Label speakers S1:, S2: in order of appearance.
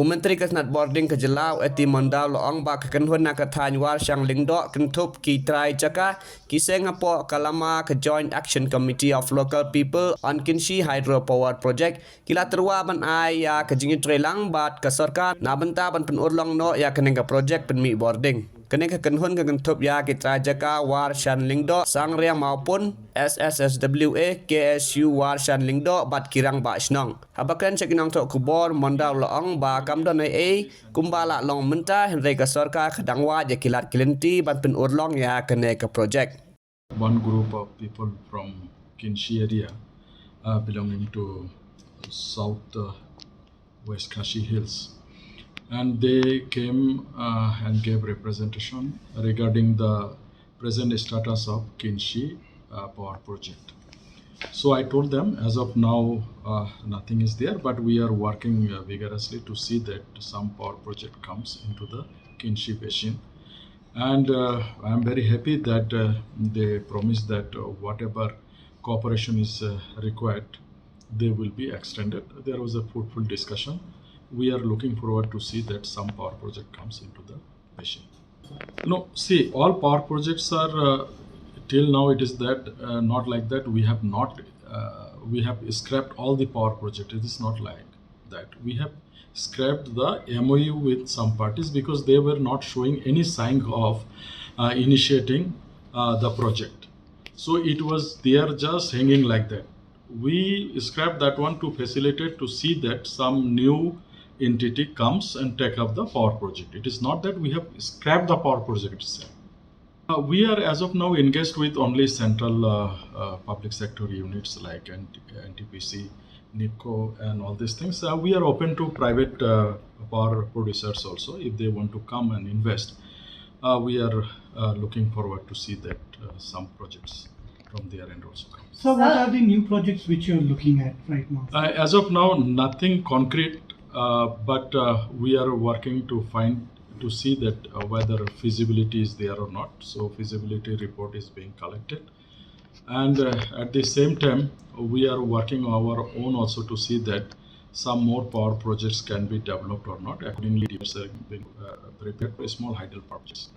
S1: Menteri Kesnat Boarding ke Jelau eti mondau loong ba kekenhun nak ketany war sang lingdok kentup ki trai jaka ki Singapore kalama ke Joint Action Committee of Local People on Kynshi Hydro Power Project kila terwa ban ai ya ke jingit trelang bat ke sarkar na benta ban Pynurlong no ya keneng ke project penmi boarding kene kekenhun ke kentup ya ki trai jaka war sang lingdok sang riang maupun SSSWA KSU war sang lingdok bat kirang ba snong habakan sekinang tok kubor mondau loong ba kamdon ai kumbala long menta henry ke sarkar kedangwa je kilat kilenti ban Pynurlong ya kene ke project.
S2: One group of people from Kynshi area belonging to south west Kynshi hills, and they came and gave representation regarding the present status of Kynshi power project. So I told them as of now nothing is there, but we are working vigorously to see that some power project comes into the Kynshi basin. And I am very happy that they promised that whatever cooperation is required, they will be extended. There was a fruitful discussion. We are looking forward to see that some power project comes into the basin. No, see, all power projects are till now it is that not like that. We have not we have scrapped all the power project. It is not like that. We have scrapped the MOU with some parties because they were not showing any sign of initiating the project. So it was they are just hanging like that. We scrapped that one to facilitate to see that some new entity comes and take up the power project. It is not that we have scrapped the power project itself. We are as of now engaged with only central public sector units like NTPC, NIPCO and all these things. We are open to private power producers also if they want to come and invest. We are looking forward to see that some projects from their end also come.
S3: So what are the new projects which you are looking at right now?
S2: As of now, nothing concrete, but we are working to see that whether feasibility is there or not. So feasibility report is being collected, and at the same time we are working our own also to see that some more power projects can be developed or not. Accordingly, we are being prepared for small Hydel projects.